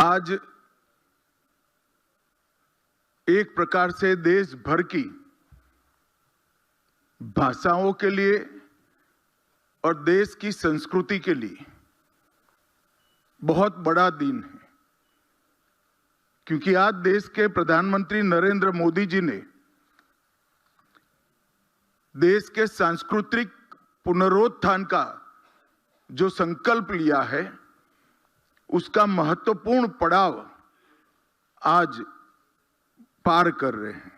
आज एक प्रकार से देश भर की भाषाओं के लिए और देश की संस्कृति के लिए बहुत बड़ा दिन है, क्योंकि आज देश के प्रधानमंत्री नरेंद्र मोदी जी ने देश के सांस्कृतिक पुनरुत्थान का जो संकल्प लिया है, उसका महत्वपूर्ण पड़ाव आज पार कर रहे हैं।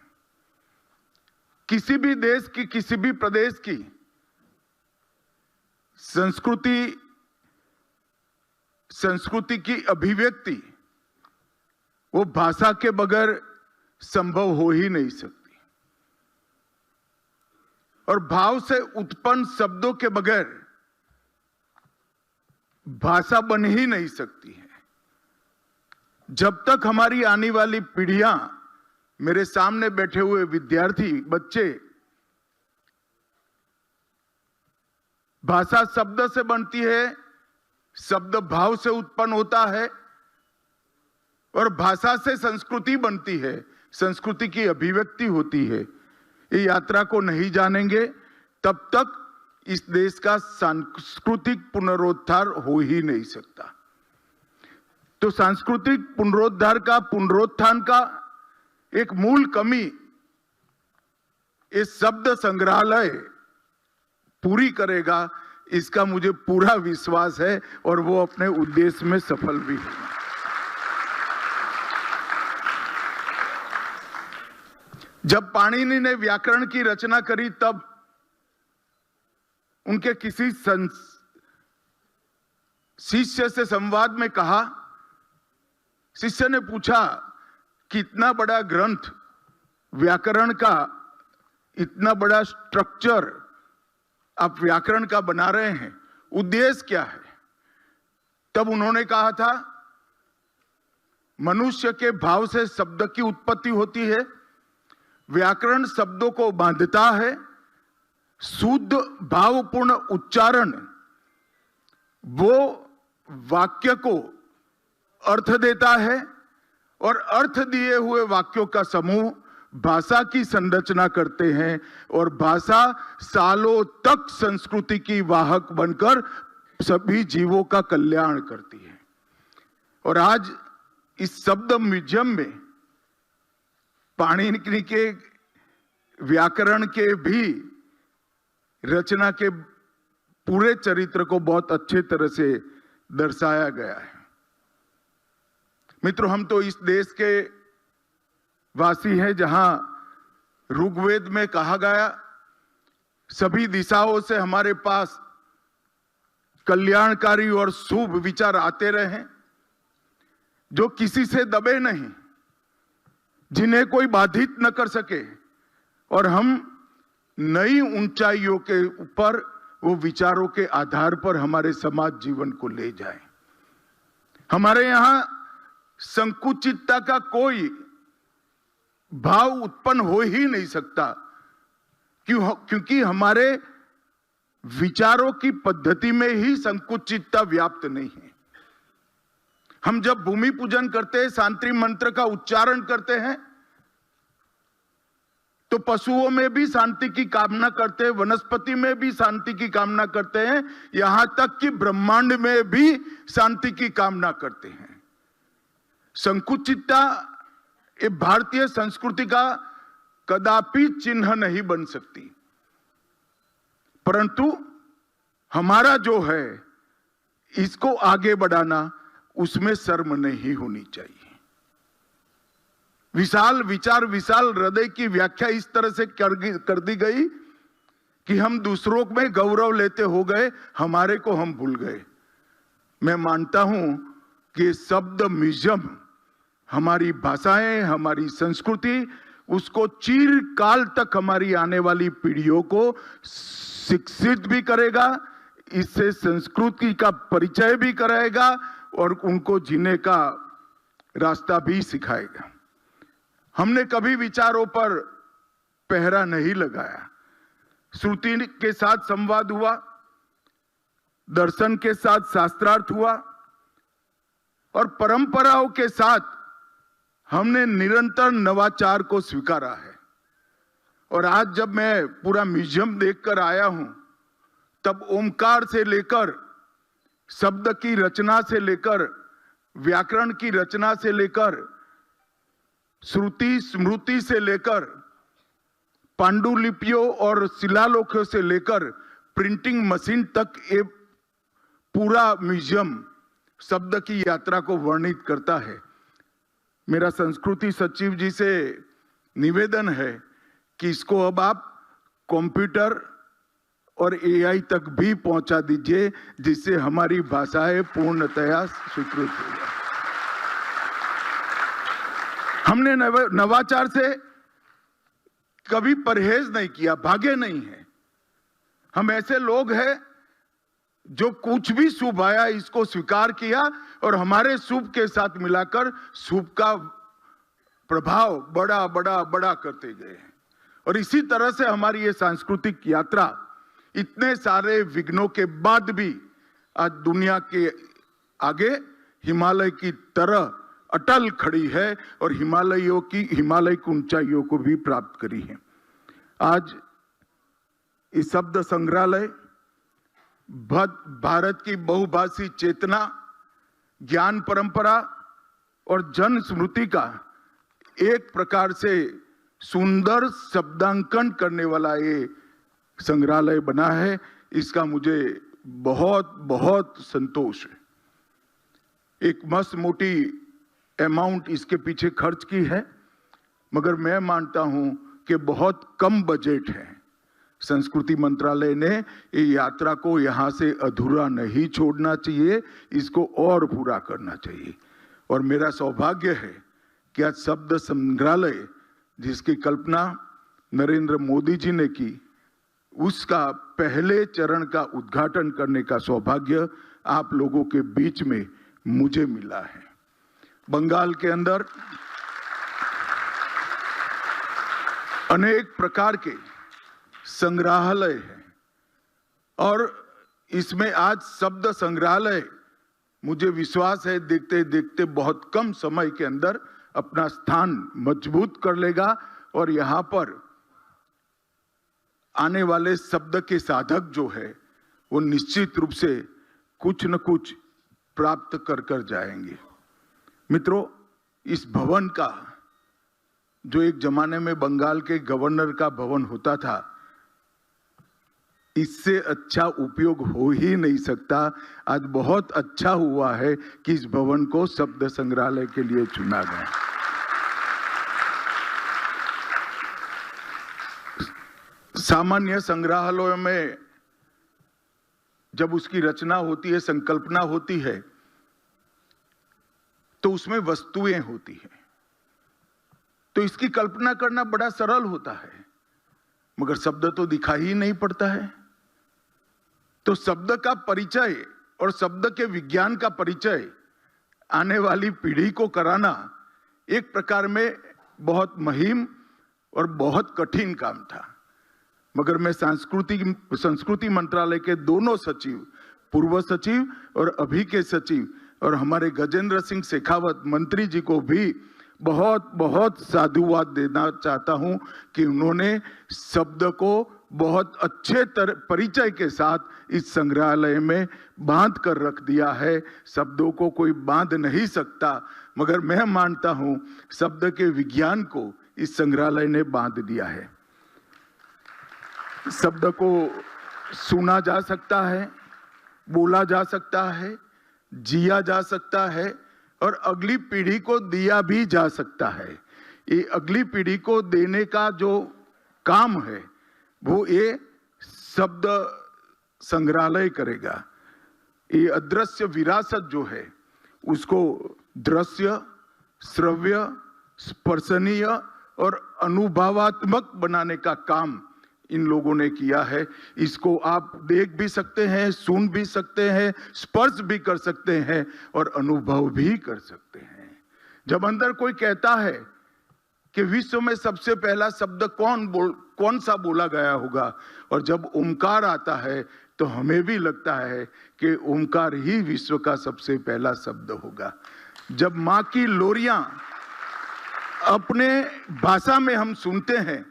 किसी भी देश की, किसी भी प्रदेश की संस्कृति की अभिव्यक्ति वो भाषा के बगैर संभव हो ही नहीं सकती, और भाव से उत्पन्न शब्दों के बगैर भाषा बन ही नहीं सकती है। जब तक हमारी आने वाली पीढ़ियां, मेरे सामने बैठे हुए विद्यार्थी बच्चे, भाषा शब्द से बनती है, शब्द भाव से उत्पन्न होता है, और भाषा से संस्कृति बनती है, संस्कृति की अभिव्यक्ति होती है। ये यात्रा को नहीं जानेंगे तब तक इस देश का सांस्कृतिक पुनरुद्धार हो ही नहीं सकता। तो सांस्कृतिक पुनरुत्थान का एक मूल कमी इस शब्द संग्रहालय पूरी करेगा, इसका मुझे पूरा विश्वास है, और वो अपने उद्देश्य में सफल भी है। जब पाणिनि ने व्याकरण की रचना करी, तब उनके किसी शिष्य से संवाद में कहा, शिष्य ने पूछा कि इतना बड़ा ग्रंथ व्याकरण का, इतना बड़ा स्ट्रक्चर आप व्याकरण का बना रहे हैं, उद्देश्य क्या है? तब उन्होंने कहा था, मनुष्य के भाव से शब्द की उत्पत्ति होती है, व्याकरण शब्दों को बांधता है, शुद्ध भावपूर्ण उच्चारण वो वाक्य को अर्थ देता है, और अर्थ दिए हुए वाक्यों का समूह भाषा की संरचना करते हैं, और भाषा सालों तक संस्कृति की वाहक बनकर सभी जीवों का कल्याण करती है। और आज इस शब्द म्यूजियम में पाणिनि के व्याकरण के भी रचना के पूरे चरित्र को बहुत अच्छे तरह से दर्शाया गया है। मित्रों, हम तो इस देश के वासी हैं जहां ऋग्वेद में कहा गया, सभी दिशाओं से हमारे पास कल्याणकारी और शुभ विचार आते रहे, जो किसी से दबे नहीं, जिन्हें कोई बाधित न कर सके, और हम नई ऊंचाइयों के ऊपर वो विचारों के आधार पर हमारे समाज जीवन को ले जाएं। हमारे यहां संकुचितता का कोई भाव उत्पन्न हो ही नहीं सकता, क्योंकि हमारे विचारों की पद्धति में ही संकुचितता व्याप्त नहीं है। हम जब भूमि पूजन करते हैं, शांति मंत्र का उच्चारण करते हैं, तो पशुओं में भी शांति की कामना करते हैं, वनस्पति में भी शांति की कामना करते हैं, यहां तक कि ब्रह्मांड में भी शांति की कामना करते हैं। संकुचितता ये भारतीय संस्कृति का कदापि चिन्ह नहीं बन सकती, परंतु हमारा जो है इसको आगे बढ़ाना, उसमें शर्म नहीं होनी चाहिए। विशाल विचार, विशाल हृदय की व्याख्या इस तरह से कर दी गई कि हम दूसरों में गौरव लेते हो गए, हमारे को हम भूल गए। मैं मानता हूं कि शब्द म्यूजियम हमारी भाषाएं, हमारी संस्कृति, उसको चिरकाल तक हमारी आने वाली पीढ़ियों को शिक्षित भी करेगा, इससे संस्कृति का परिचय भी कराएगा, और उनको जीने का रास्ता भी सिखाएगा। हमने कभी विचारों पर पहरा नहीं लगाया, श्रुति के साथ संवाद हुआ, दर्शन के साथ शास्त्रार्थ हुआ, और परंपराओं के साथ हमने निरंतर नवाचार को स्वीकारा है। और आज जब मैं पूरा म्यूजियम देखकर आया हूं, तब ओमकार से लेकर शब्द की रचना से लेकर व्याकरण की रचना से लेकर श्रुति स्मृति से लेकर पांडुलिपियों और शिलालेखों से लेकर प्रिंटिंग मशीन तक ये पूरा म्यूजियम शब्द की यात्रा को वर्णित करता है। मेरा संस्कृति सचिव जी से निवेदन है कि इसको अब आप कंप्यूटर और एआई तक भी पहुंचा दीजिए, जिससे हमारी भाषाएं पूर्णतया स्वीकृत हो जाए। हमने नवाचार से कभी परहेज नहीं किया, भागे नहीं है। हम ऐसे लोग हैं जो कुछ भी शुभ आया इसको स्वीकार किया और हमारे शुभ के साथ मिलाकर शुभ का प्रभाव बड़ा बड़ा बड़ा करते गए हैं। और इसी तरह से हमारी ये सांस्कृतिक यात्रा इतने सारे विघ्नों के बाद भी आज दुनिया के आगे हिमालय की तरह अटल खड़ी है और हिमालय की ऊंचाइयों को भी प्राप्त करी है। आज इस शब्द संग्रहालय भारत की बहुभाषी चेतना, ज्ञान परंपरा और जन स्मृति का एक प्रकार से सुंदर शब्दांकन करने वाला ये संग्रहालय बना है। इसका मुझे बहुत बहुत संतोष है। एक मस्त मोटी अमाउंट इसके पीछे खर्च की है, मगर मैं मानता हूं कि बहुत कम बजट है। संस्कृति मंत्रालय ने ये यात्रा को यहां से अधूरा नहीं छोड़ना चाहिए, इसको और पूरा करना चाहिए। और मेरा सौभाग्य है कि आज शब्द संग्रहालय जिसकी कल्पना नरेंद्र मोदी जी ने की, उसका पहले चरण का उद्घाटन करने का सौभाग्य आप लोगों के बीच में मुझे मिला है। बंगाल के अंदर अनेक प्रकार के संग्रहालय हैं और इसमें आज शब्द संग्रहालय, मुझे विश्वास है देखते देखते बहुत कम समय के अंदर अपना स्थान मजबूत कर लेगा और यहां पर आने वाले शब्द के साधक जो है वो निश्चित रूप से कुछ न कुछ प्राप्त कर जाएंगे। मित्रों, इस भवन का जो एक जमाने में बंगाल के गवर्नर का भवन होता था, इससे अच्छा उपयोग हो ही नहीं सकता। आज बहुत अच्छा हुआ है कि इस भवन को शब्द संग्रहालय के लिए चुना गया। सामान्य संग्रहालयों में जब उसकी रचना होती है, संकल्पना होती है, तो उसमें वस्तुएं होती हैं, तो इसकी कल्पना करना बड़ा सरल होता है, मगर शब्द तो दिखाई ही नहीं पड़ता है। तो शब्द का परिचय और शब्द के विज्ञान का परिचय आने वाली पीढ़ी को कराना एक प्रकार में बहुत मुहिम और बहुत कठिन काम था। मगर मैं संस्कृति मंत्रालय के दोनों सचिव, पूर्व सचिव और अभी के सचिव और हमारे गजेंद्र सिंह शेखावत मंत्री जी को भी बहुत बहुत साधुवाद देना चाहता हूं कि उन्होंने शब्द को बहुत अच्छे परिचय के साथ इस संग्रहालय में बांध कर रख दिया है। शब्दों को कोई बांध नहीं सकता, मगर मैं मानता हूं शब्द के विज्ञान को इस संग्रहालय ने बांध दिया है। शब्द को सुना जा सकता है, बोला जा सकता है, जिया जा सकता है और अगली पीढ़ी को दिया भी जा सकता है। ये अगली पीढ़ी को देने का जो काम है वो ये शब्द संग्रहालय करेगा। ये अदृश्य विरासत जो है उसको दृश्य, श्रव्य, स्पर्शनीय और अनुभवात्मक बनाने का काम इन लोगों ने किया है। इसको आप देख भी सकते हैं, सुन भी सकते हैं, स्पर्श भी कर सकते हैं और अनुभव भी कर सकते हैं। जब अंदर कोई कहता है कि विश्व में सबसे पहला शब्द कौन सा बोला गया होगा, और जब ओमकार आता है तो हमें भी लगता है कि ओमकार ही विश्व का सबसे पहला शब्द होगा। जब माँ की लोरियां अपने भाषा में हम सुनते हैं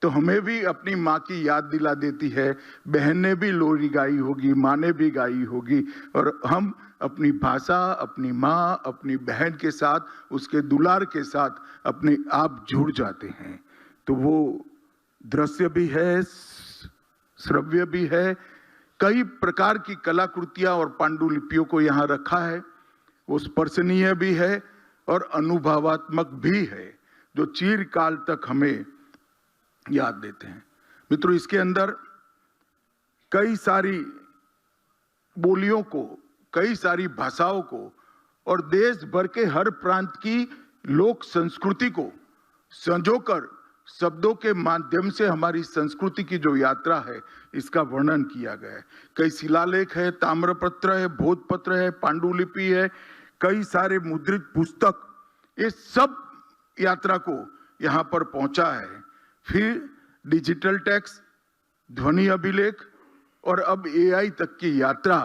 तो हमें भी अपनी माँ की याद दिला देती है। बहन ने भी लोरी गाई होगी, माँ ने भी गाई होगी, और हम अपनी भाषा, अपनी माँ, अपनी बहन के साथ, उसके दुलार के साथ अपने आप जुड़ जाते हैं। तो वो दृश्य भी है, श्रव्य भी है, कई प्रकार की कलाकृतियां और पांडुलिपियों को यहाँ रखा है। वो स्पर्शनीय भी है और अनुभवात्मक भी है, जो चिरकाल तक हमें याद देते हैं। मित्रों, इसके अंदर कई सारी बोलियों को, कई सारी भाषाओं को और देश भर के हर प्रांत की लोक संस्कृति को संजोकर शब्दों के माध्यम से हमारी संस्कृति की जो यात्रा है, इसका वर्णन किया गया है। कई शिलालेख है, ताम्रपत्र है, भोजपत्र है, पांडुलिपि है, कई सारे मुद्रित पुस्तक, ये सब यात्रा को यहाँ पर पहुंचा है। फिर डिजिटल टेक्स्ट, ध्वनि अभिलेख और अब AI तक की यात्रा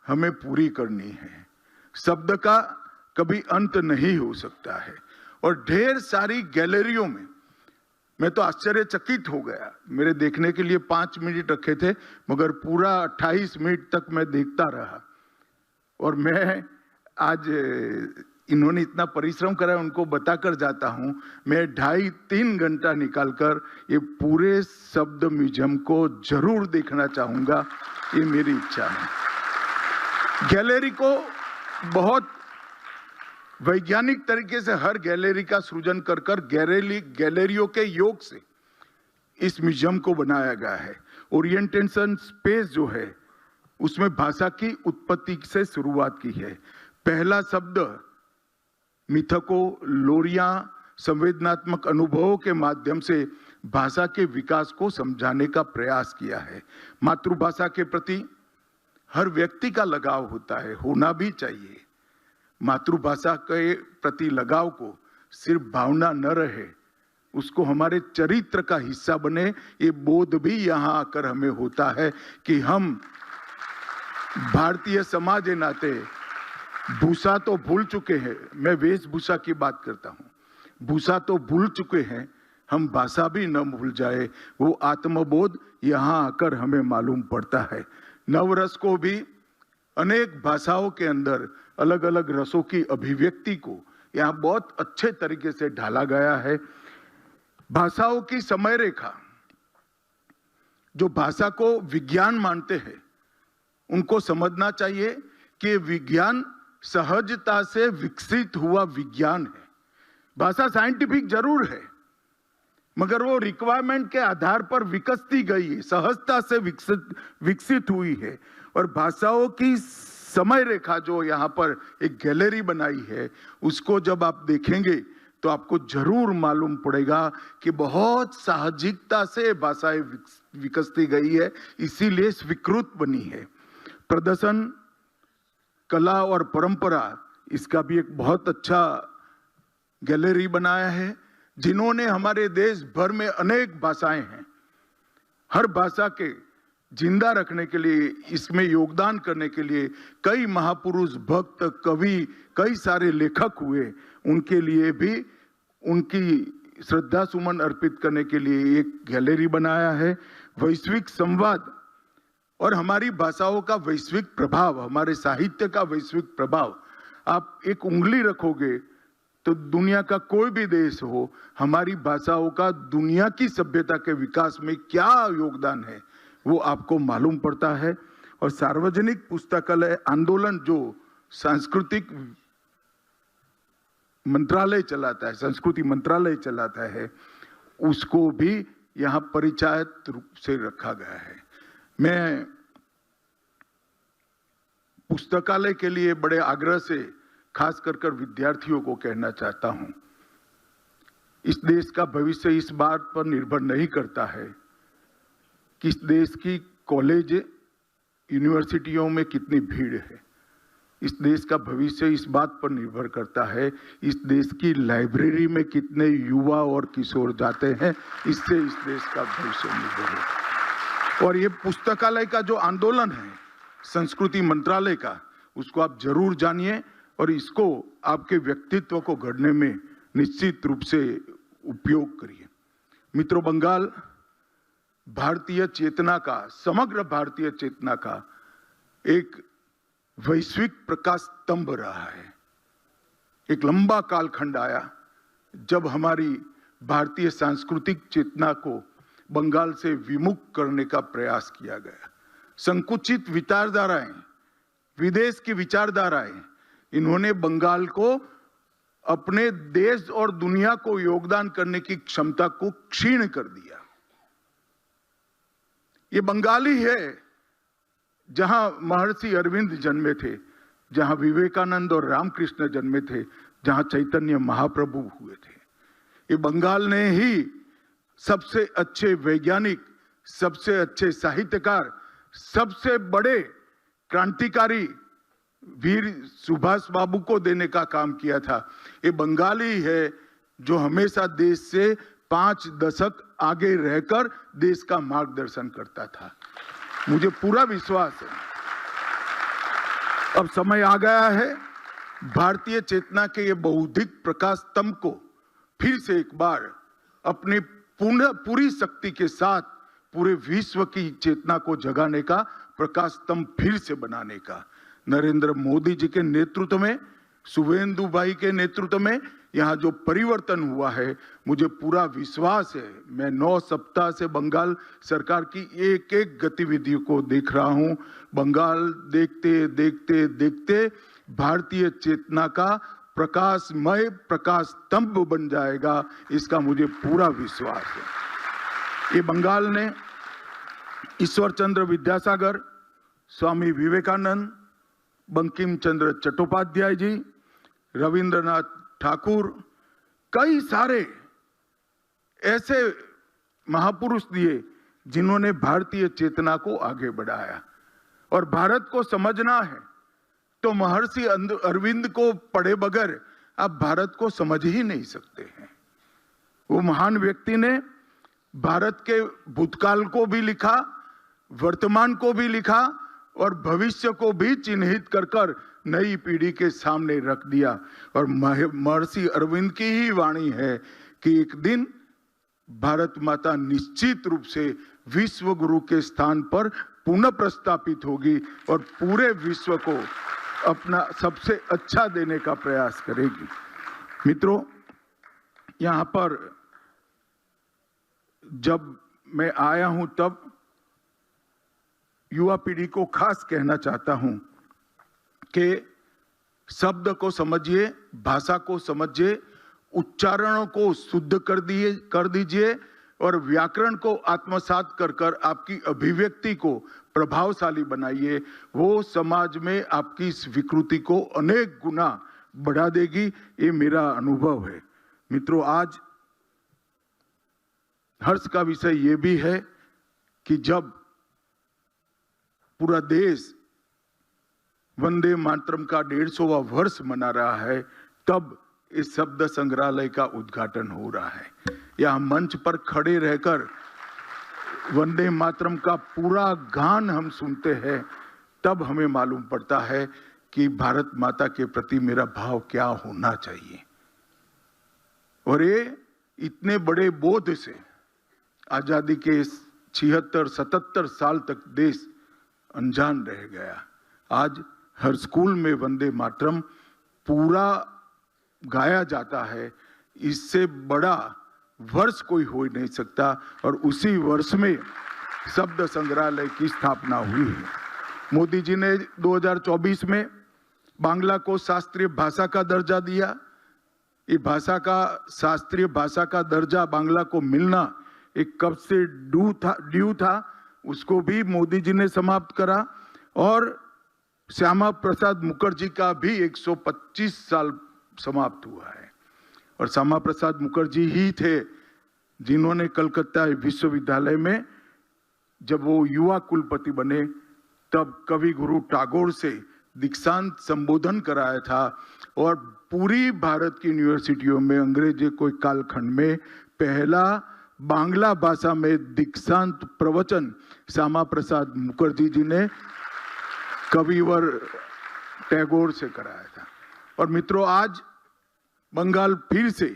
हमें पूरी करनी है। शब्द का कभी अंत नहीं हो सकता है। और ढेर सारी गैलरियों में मैं तो आश्चर्यचकित हो गया। मेरे देखने के लिए 5 मिनट रखे थे, मगर पूरा 28 मिनट तक मैं देखता रहा। और मैं आज इन्होंने इतना परिश्रम करा, उनको बताकर जाता हूं। मैं 2.5-3 घंटा निकालकर ये पूरे शब्द म्यूजियम को जरूर देखना चाहूंगा, ये मेरी इच्छा है। गैलरी को बहुत वैज्ञानिक तरीके से हर गैलरी का सृजन कर गैलरियों के योग से इस म्यूजियम को बनाया गया है। ओरिएंटेशन स्पेस जो है, उसमें भाषा की उत्पत्ति से शुरुआत की है। पहला शब्द मिथकों, लोरियां, संवेदनात्मक अनुभवों के माध्यम से भाषा के विकास को समझाने का प्रयास किया है। मातृभाषा के प्रति हर व्यक्ति का लगाव होता है, होना भी चाहिए। मातृभाषा के प्रति लगाव को सिर्फ भावना न रहे, उसको हमारे चरित्र का हिस्सा बने, ये बोध भी यहाँ आकर हमें होता है कि हम भारतीय समाज के नाते भूषा तो भूल चुके हैं। मैं वेशभूषा की बात करता हूँ। भूषा तो भूल चुके हैं, हम भाषा भी न भूल जाए, वो आत्मबोध यहाँ आकर हमें मालूम पड़ता है। नवरस को भी अनेक भाषाओं के अंदर अलग अलग रसों की अभिव्यक्ति को यहाँ बहुत अच्छे तरीके से ढाला गया है। भाषाओं की समय रेखा, जो भाषा को विज्ञान मानते हैं, उनको समझना चाहिए कि विज्ञान सहजता से विकसित हुआ विज्ञान है। भाषा साइंटिफिक जरूर है, मगर वो रिक्वायरमेंट के आधार पर विकसती गई है, सहजता से विकसित हुई है। और भाषाओं की समय रेखा जो यहाँ पर एक गैलरी बनाई है, उसको जब आप देखेंगे तो आपको जरूर मालूम पड़ेगा कि बहुत साहजिकता से भाषाएं विकसती गई है, इसीलिए स्वीकृत बनी है। प्रदर्शन, कला और परंपरा, इसका भी एक बहुत अच्छा गैलरी बनाया है। जिन्होंने हमारे देश भर में अनेक भाषाएं हैं, हर भाषा के जिंदा रखने के लिए, इसमें योगदान करने के लिए कई महापुरुष, भक्त, कवि, कई सारे लेखक हुए। उनके लिए भी उनकी श्रद्धा सुमन अर्पित करने के लिए एक गैलरी बनाया है। वैश्विक संवाद और हमारी भाषाओं का वैश्विक प्रभाव, हमारे साहित्य का वैश्विक प्रभाव, आप एक उंगली रखोगे तो दुनिया का कोई भी देश हो, हमारी भाषाओं का दुनिया की सभ्यता के विकास में क्या योगदान है, वो आपको मालूम पड़ता है। और सार्वजनिक पुस्तकालय आंदोलन जो सांस्कृतिक मंत्रालय चलाता है, संस्कृति मंत्रालय चलाता है, उसको भी यहाँ परिचायक रूप से रखा गया है। मैं पुस्तकालय के लिए बड़े आग्रह से खास कर विद्यार्थियों को कहना चाहता हूं, इस देश का भविष्य इस बात पर निर्भर नहीं करता है कि इस देश की कॉलेज, यूनिवर्सिटियों में कितनी भीड़ है। इस देश का भविष्य इस बात पर निर्भर करता है इस देश की लाइब्रेरी में कितने युवा और किशोर जाते हैं, इससे इस देश का भविष्य निर्भर है। और ये पुस्तकालय का जो आंदोलन है संस्कृति मंत्रालय का, उसको आप जरूर जानिए और इसको आपके व्यक्तित्व को गढ़ने में निश्चित रूप से उपयोग करिए। मित्रों, बंगाल भारतीय चेतना का, समग्र भारतीय चेतना का एक वैश्विक प्रकाश स्तंभ रहा है। एक लंबा कालखंड आया जब हमारी भारतीय सांस्कृतिक चेतना को बंगाल से विमुख करने का प्रयास किया गया। संकुचित विचारधाराएं, विदेश की विचारधाराएं, इन्होंने बंगाल को अपने देश और दुनिया को योगदान करने की क्षमता को क्षीण कर दिया। ये बंगाली है जहां महर्षि अरविंद जन्मे थे, जहां विवेकानंद और रामकृष्ण जन्मे थे, जहां चैतन्य महाप्रभु हुए थे। ये बंगाल ने ही सबसे अच्छे वैज्ञानिक, सबसे अच्छे साहित्यकार, सबसे बड़े क्रांतिकारी वीर सुभाष बाबू को देने का काम किया था। ये बंगाली है जो हमेशा देश से 5 दशक आगे रहकर देश का मार्गदर्शन करता था। मुझे पूरा विश्वास है अब समय आ गया है भारतीय चेतना के ये बौद्धिक प्रकाश स्तंभ को फिर से एक बार अपनी पूरी शक्ति के साथ पूरे विश्व की चेतना को जगाने का प्रकाश स्तंभ फिर से बनाने का। नरेंद्र मोदी जी के नेतृत्व में, शुभेंदु भाई के नेतृत्व में यहाँ जो परिवर्तन हुआ है, मुझे पूरा विश्वास है। मैं 9 सप्ताह से बंगाल सरकार की एक एक गतिविधि को देख रहा हूँ। बंगाल देखते देखते देखते भारतीय चेतना का प्रकाशमय प्रकाश स्तंभ बन जाएगा, इसका मुझे पूरा विश्वास है। ये बंगाल ने ईश्वर चंद्र विद्यासागर, स्वामी विवेकानंद, बंकिम चंद्र चट्टोपाध्याय जी, रविंद्रनाथ ठाकुर, कई सारे ऐसे महापुरुष दिए जिन्होंने भारतीय चेतना को आगे बढ़ाया। और भारत को समझना है तो महर्षि अरविंद को पढ़े बगैर आप भारत को समझ ही नहीं सकते हैं। वो महान व्यक्ति ने भारत के भूतकाल को भी लिखा, वर्तमान को भी लिखा और भविष्य को भी चिन्हित कर कर नई पीढ़ी के सामने रख दिया। और महर्षि अरविंद की ही वाणी है कि एक दिन भारत माता निश्चित रूप से विश्व गुरु के स्थान पर पुनः प्रस्थापित होगी और पूरे विश्व को अपना सबसे अच्छा देने का प्रयास करेगी। मित्रों, यहाँ पर जब मैं आया हूं तब युवा पीढ़ी को खास कहना चाहता हूं कि शब्द को समझिए, भाषा को समझिए, उच्चारणों को शुद्ध कर दीजिए और व्याकरण को आत्मसात कर कर आपकी अभिव्यक्ति को प्रभावशाली बनाइए। वो समाज में आपकी स्वीकृति को अनेक गुना बढ़ा देगी, ये मेरा अनुभव है। मित्रों, आज हर्ष का विषय ये भी है कि जब पूरा देश वंदे मातरम का 150वां वर्ष मना रहा है, तब इस शब्द संग्रहालय का उद्घाटन हो रहा है। यहाँ मंच पर खड़े रहकर वंदे मातरम का पूरा गान हम सुनते हैं, तब हमें मालूम पड़ता है कि भारत माता के प्रति मेरा भाव क्या होना चाहिए। और ये इतने बड़े बोध से आजादी के 76-77 साल तक देश अनजान रह गया। आज हर स्कूल में वंदे मातरम पूरा गाया जाता है। इससे बड़ा वर्ष कोई हो ही नहीं सकता। और उसी वर्ष में शब्द संग्रहालय की स्थापना हुई है। मोदी जी ने 2024 में बांग्ला को शास्त्रीय भाषा का दर्जा दिया। ये भाषा का शास्त्रीय भाषा का दर्जा बांग्ला को मिलना एक कब से ड्यू था, उसको भी मोदी जी ने समाप्त करा। और श्यामा प्रसाद मुखर्जी का भी 125 साल समाप्त हुआ है। और श्यामा प्रसाद मुखर्जी ही थे जिन्होंने कलकत्ता विश्वविद्यालय में जब वो युवा कुलपति बने तब कवि गुरु टैगोर से दीक्षांत संबोधन कराया था। और पूरी भारत की यूनिवर्सिटियों में अंग्रेजी कोई कालखंड में पहला बांग्ला भाषा में दीक्षांत प्रवचन श्यामा प्रसाद मुखर्जी जी ने कविवर टैगोर से कराया था। और मित्रों, आज बंगाल फिर से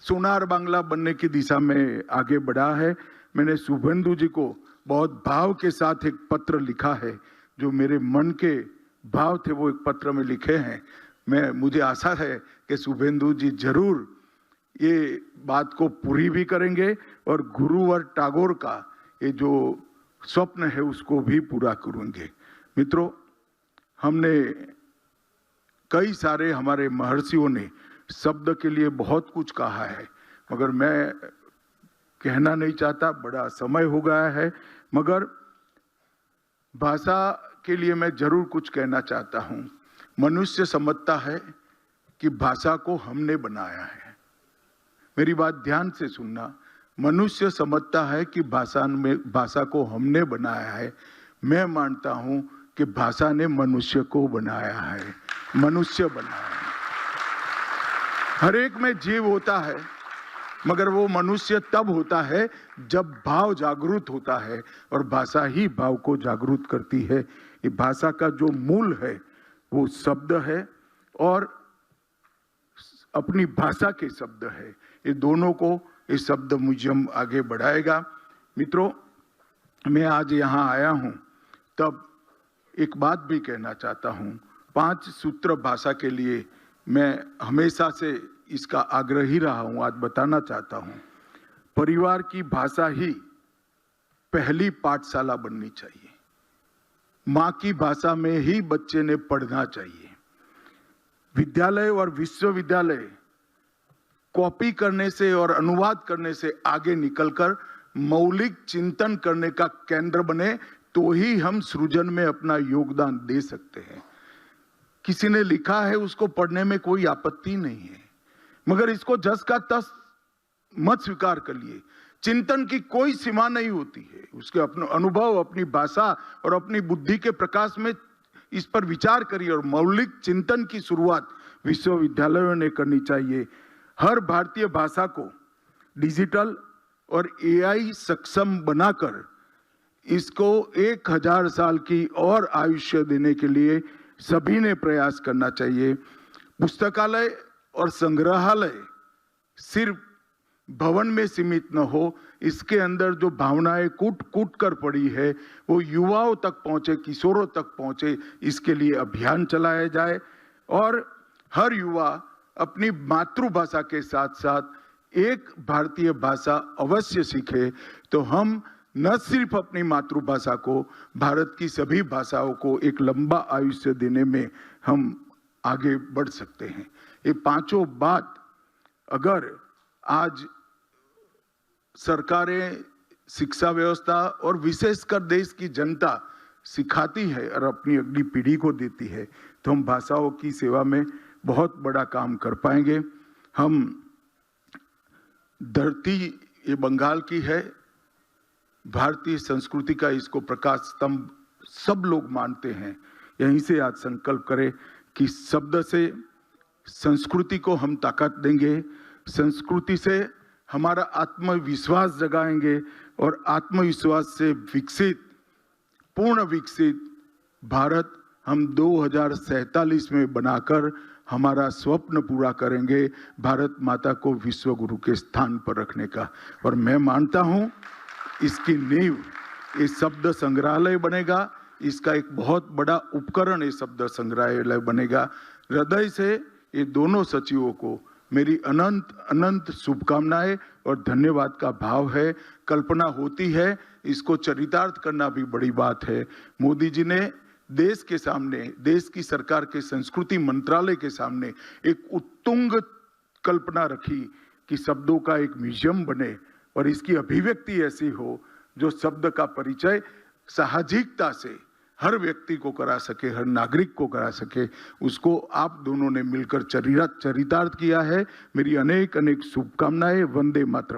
सोनार बांग्ला बनने की दिशा में आगे बढ़ा है। मैंने शुभेंदु जी को बहुत भाव के साथ एक पत्र लिखा है, जो मेरे मन के भाव थे वो एक पत्र में लिखे हैं। मुझे आशा है कि शुभेंदु जी जरूर ये बात को पूरी भी करेंगे और गुरुवर टैगोर का ये जो स्वप्न है उसको भी पूरा करेंगे। मित्रों, हमने कई सारे हमारे महर्षियों ने शब्द के लिए बहुत कुछ कहा है, मगर मैं कहना नहीं चाहता, बड़ा समय हो गया है, मगर भाषा के लिए मैं जरूर कुछ कहना चाहता हूं। मनुष्य समझता है कि भाषा को हमने बनाया है। मेरी बात ध्यान से सुनना। मनुष्य समझता है कि भाषा को हमने बनाया है। मैं मानता हूं कि भाषा ने मनुष्य को बनाया है, मनुष्य बनाया है। हर एक में जीव होता है, मगर वो मनुष्य तब होता है जब भाव जागृत होता है, और भाषा ही भाव को जागृत करती है। ये भाषा का जो मूल है वो शब्द है और अपनी भाषा के शब्द है। ये दोनों को ये शब्द म्यूजियम आगे बढ़ाएगा। मित्रों, मैं आज यहाँ आया हूँ तब एक बात भी कहना चाहता हूँ। 5 सूत्र भाषा के लिए मैं हमेशा से इसका आग्रही रहा हूँ, आज बताना चाहता हूँ। परिवार की भाषा ही पहली पाठशाला बननी चाहिए। माँ की भाषा में ही बच्चे ने पढ़ना चाहिए। विद्यालय और विश्वविद्यालय कॉपी करने से और अनुवाद करने से आगे निकलकर मौलिक चिंतन करने का केंद्र बने, तो ही हम सृजन में अपना योगदान दे सकते हैं। किसी ने लिखा है उसको पढ़ने में कोई आपत्ति नहीं है, मगर इसको जस का तस मत स्वीकार कर लिए। चिंतन की कोई सीमा नहीं होती है। उसके अपने अनुभव, अपनी भाषा और अपनी बुद्धि के प्रकाश में इस पर विचार करिए, और मौलिक चिंतन की शुरुआत विश्वविद्यालयों ने करनी चाहिए। हर भारतीय भाषा को डिजिटल और एआई सक्षम बनाकर इसको 1000 साल की और आयुष्य देने के लिए सभी ने प्रयास करना चाहिए। पुस्तकालय और संग्रहालय सिर्फ भवन में सीमित न हो, इसके अंदर जो भावनाएं कूट कूट कर पड़ी है वो युवाओं तक पहुंचे, किशोरों तक पहुंचे, इसके लिए अभियान चलाया जाए। और हर युवा अपनी मातृभाषा के साथ साथ एक भारतीय भाषा अवश्य सीखे, तो हम न सिर्फ अपनी मातृभाषा को, भारत की सभी भाषाओं को एक लंबा आयुष्य देने में हम आगे बढ़ सकते हैं। ये पांचों बात अगर आज सरकारें, शिक्षा व्यवस्था और विशेषकर देश की जनता सिखाती है और अपनी अगली पीढ़ी को देती है, तो हम भाषाओं की सेवा में बहुत बड़ा काम कर पाएंगे। हम धरती ये बंगाल की है, भारतीय संस्कृति का इसको प्रकाश स्तंभ सब लोग मानते हैं। यहीं से आज संकल्प करें कि शब्द से संस्कृति को हम ताकत देंगे, संस्कृति से हमारा आत्मविश्वास जगाएंगे, और आत्मविश्वास से विकसित, पूर्ण विकसित भारत हम 2047 में बनाकर हमारा स्वप्न पूरा करेंगे, भारत माता को विश्व गुरु के स्थान पर रखने का। और मैं मानता हूं इसकी नींव ये शब्द संग्रहालय बनेगा। इसका एक बहुत बड़ा उपकरण ये शब्द संग्रहालय बनेगा। हृदय से ये दोनों सचिवों को मेरी अनंत अनंत शुभकामनाएं और धन्यवाद का भाव है। कल्पना होती है, इसको चरितार्थ करना भी बड़ी बात है। मोदी जी ने देश के सामने, देश की सरकार के संस्कृति मंत्रालय के सामने एक उत्तुंग कल्पना रखी कि शब्दों का एक म्यूजियम बने और इसकी अभिव्यक्ति ऐसी हो जो शब्द का परिचय साहजिकता से हर व्यक्ति को करा सके, हर नागरिक को करा सके। उसको आप दोनों ने मिलकर चरितार्थ किया है। मेरी अनेक अनेक शुभकामनाएं। वंदे मातरम।